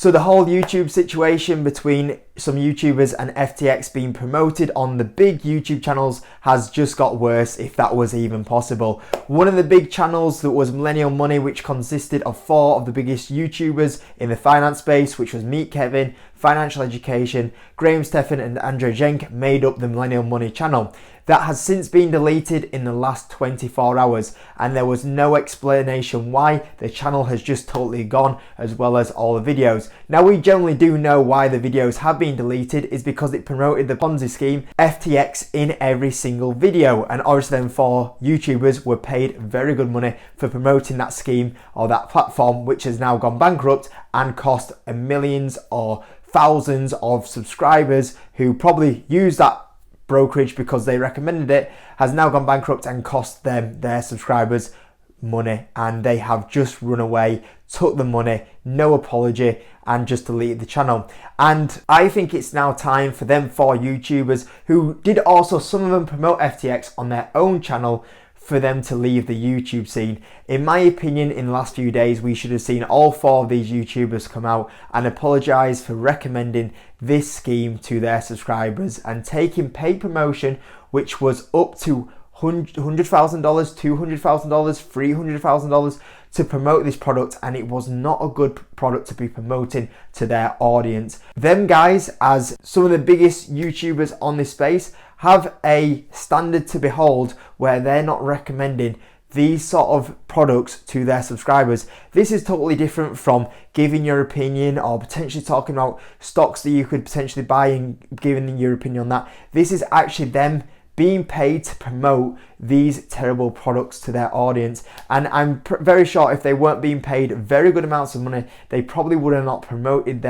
So the whole YouTube situation between some YouTubers and FTX being promoted on the big YouTube channels has just got worse, if that was even possible. One of the big channels that was Millennial Money, which consisted of 4 of the biggest YouTubers in the finance space, which was Meet Kevin, Financial Education, Graham Stephan and Andrew Jenk, made up the Millennial Money channel. That has since been deleted in the last 24 hours, and there was no explanation why. The channel has just totally gone, as well as all the videos. Now, we generally do know why the videos have been deleted, is because it promoted the Ponzi scheme FTX in every single video, and obviously them 4 YouTubers were paid very good money for promoting that scheme or that platform, which has now gone bankrupt and cost millions or thousands of subscribers who probably use that brokerage because they recommended it, has now gone bankrupt and cost them, their subscribers, money, and they have just run away, took the money, no apology, and just deleted the channel. And I think it's now time for them 4 YouTubers who did also, some of them, promote FTX on their own channel, for them to leave the YouTube scene. In my opinion, in the last few days, we should have seen all 4 of these YouTubers come out and apologise for recommending this scheme to their subscribers and taking paid promotion, which was up to $100,000, $200,000, $300,000 to promote this product, and it was not a good product to be promoting to their audience. Them guys, as some of the biggest YouTubers on this space, have a standard to behold where they're not recommending these sort of products to their subscribers. This is totally different from giving your opinion or potentially talking about stocks that you could potentially buy and giving your opinion on that. This is actually them being paid to promote these terrible products to their audience, and I'm very sure if they weren't being paid very good amounts of money, they probably would have not promoted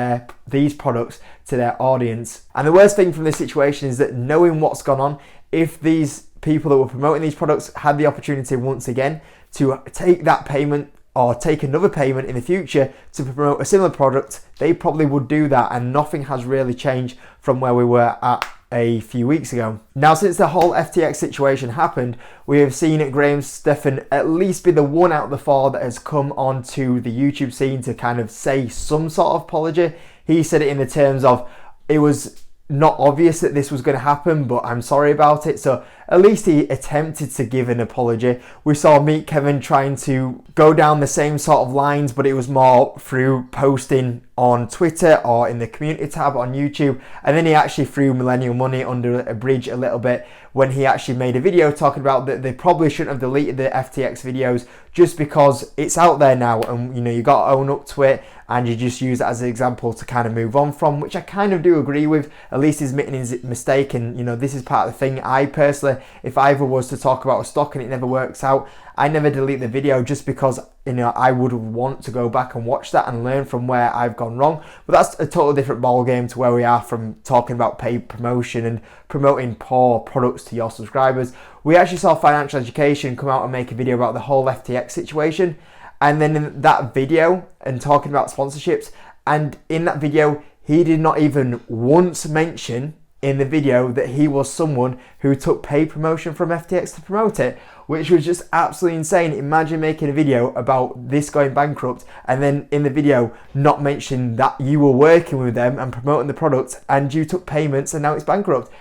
these products to their audience. And the worst thing from this situation is that, knowing what's gone on, if these people that were promoting these products had the opportunity once again to take that payment or take another payment in the future to promote a similar product, they probably would do that, and nothing has really changed from where we were at a few weeks ago. Now, since the whole FTX situation happened, we have seen Graham Stephan at least be the one out of the 4 that has come onto the YouTube scene to kind of say some sort of apology. He said it in the terms of, it was not obvious that this was going to happen, but I'm sorry about it. So at least he attempted to give an apology. We saw Meet Kevin trying to go down the same sort of lines, but it was more through posting on Twitter or in the community tab on YouTube. And then he actually threw Millennial Money under a bridge a little bit when he actually made a video talking about that they probably shouldn't have deleted the FTX videos just because it's out there now, and you got to own up to it, and you just use that as an example to kind of move on from, which I kind of do agree with. At least he's admitting his mistake, and this is part of the thing. I personally, if I ever was to talk about a stock and it never works out, I never delete the video just because I would want to go back and watch that and learn from where I've gone wrong. But that's a totally different ball game to where we are from talking about paid promotion and promoting poor products to your subscribers. We actually saw Financial Education come out and make a video about the whole FTX situation, and then in that video and talking about sponsorships, and in that video he did not even once mention in the video that he was someone who took paid promotion from FTX to promote it, which was just absolutely insane. Imagine making a video about this going bankrupt and then in the video not mentioning that you were working with them and promoting the product and you took payments and now it's bankrupt.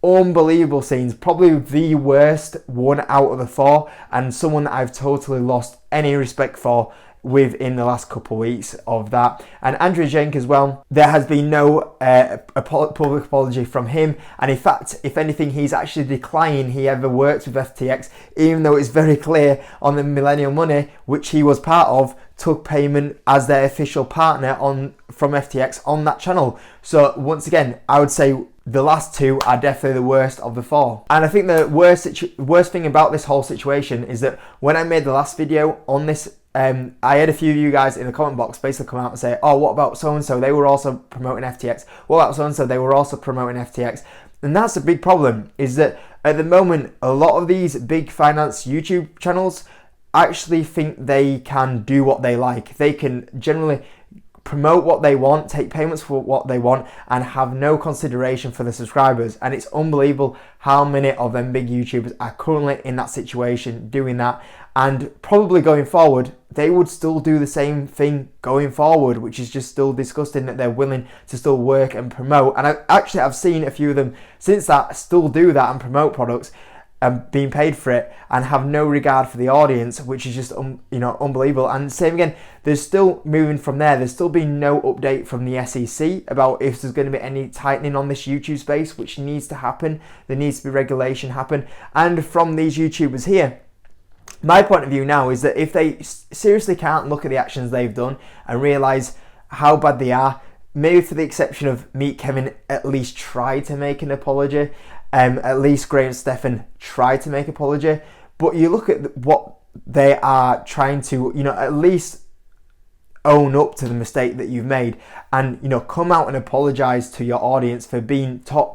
Unbelievable scenes. Probably the worst one out of the 4, and someone that I've totally lost any respect for within the last couple of weeks of that. And Andrew Jenk as well, there has been no public apology from him, and in fact, if anything, he's actually declining he ever worked with FTX, even though it's very clear on the Millennial Money, which he was part of, took payment as their official partner from FTX on that channel. So once again, I would say the last 2 are definitely the worst of the 4. And I think the worst thing about this whole situation is that when I made the last video on this, I had a few of you guys in the comment box basically come out and say, oh, what about so-and-so? They were also promoting FTX. What about so-and-so? They were also promoting FTX. And that's a big problem, is that at the moment, a lot of these big finance YouTube channels actually think they can do what they like. They can generally promote what they want, take payments for what they want, and have no consideration for the subscribers. And it's unbelievable how many of them big YouTubers are currently in that situation doing that. And probably going forward, they would still do the same thing going forward, which is just still disgusting that they're willing to still work and promote. And I've seen a few of them since that still do that and promote products and being paid for it and have no regard for the audience, which is just unbelievable. And same again, there's still moving from there. There's still been no update from the SEC about if there's going to be any tightening on this YouTube space, which needs to happen. There needs to be regulation happen. And from these YouTubers here, my point of view now is that if they seriously can't look at the actions they've done and realise how bad they are, maybe for the exception of Meet Kevin, at least try to make an apology. At least Gray and Stefan try to make an apology. But you look at what they are trying to, at least own up to the mistake that you've made and, come out and apologise to your audience for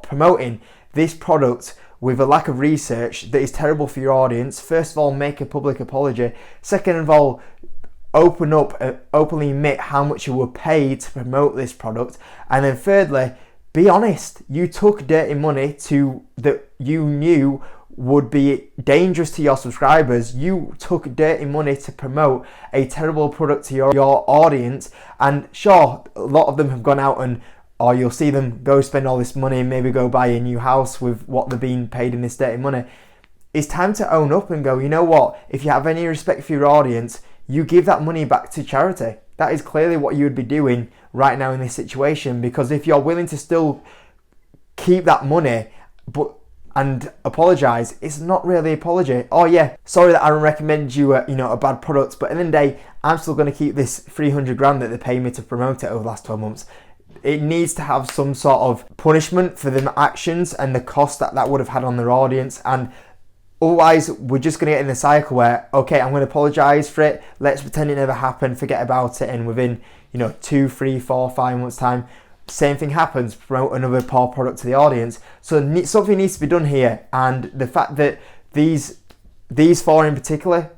promoting this product with a lack of research that is terrible for your audience. First of all, make a public apology. Second of all, openly admit how much you were paid to promote this product. And then thirdly, be honest. You took dirty money that you knew would be dangerous to your subscribers. You took dirty money to promote a terrible product to your audience. And sure, a lot of them have gone out or you'll see them go spend all this money and maybe go buy a new house with what they're being paid in this dirty money. It's time to own up and go, you know what? If you have any respect for your audience, you give that money back to charity. That is clearly what you would be doing right now in this situation, because if you're willing to still keep that money and apologise, it's not really an apology. Oh yeah, sorry that I recommended you a bad product, but at the end of the day, I'm still going to keep this 300 grand that they paid me to promote it over the last 12 months. It needs to have some sort of punishment for the actions and the cost that would have had on their audience. And otherwise, we're just going to get in the cycle where, okay, I'm going to apologise for it. Let's pretend it never happened, forget about it. And within, 2, 3, 4, 5 months time, same thing happens, promote another poor product to the audience. So something needs to be done here. And the fact that these four in particular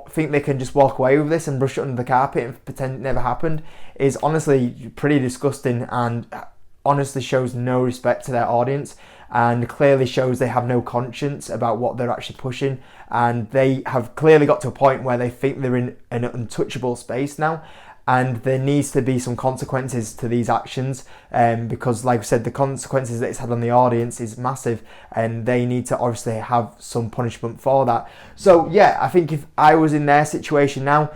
think they can just walk away with this and brush it under the carpet and pretend it never happened is honestly pretty disgusting, and honestly shows no respect to their audience and clearly shows they have no conscience about what they're actually pushing. And they have clearly got to a point where they think they're in an untouchable space now, and there needs to be some consequences to these actions, because like I said, the consequences that it's had on the audience is massive, and they need to obviously have some punishment for that. So yeah, I think if I was in their situation now,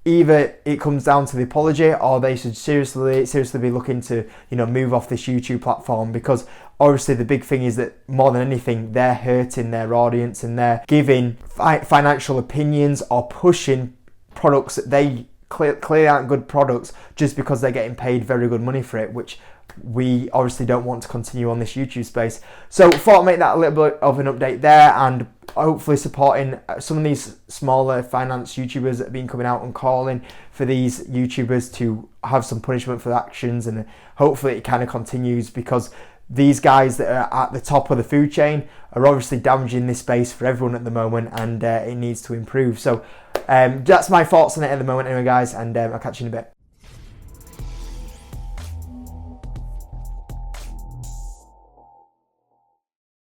either it comes down to the apology, or they should seriously be looking to move off this YouTube platform, because obviously the big thing is that more than anything, they're hurting their audience and they're giving financial opinions or pushing products that they clearly aren't good products just because they're getting paid very good money for it, which we obviously don't want to continue on this YouTube space. So thought I'd make that a little bit of an update there, and hopefully supporting some of these smaller finance YouTubers that have been coming out and calling for these YouTubers to have some punishment for actions, and hopefully it kind of continues, because these guys that are at the top of the food chain are obviously damaging this space for everyone at the moment, and it needs to improve. So that's my thoughts on it at the moment anyway, guys, and I'll catch you in a bit.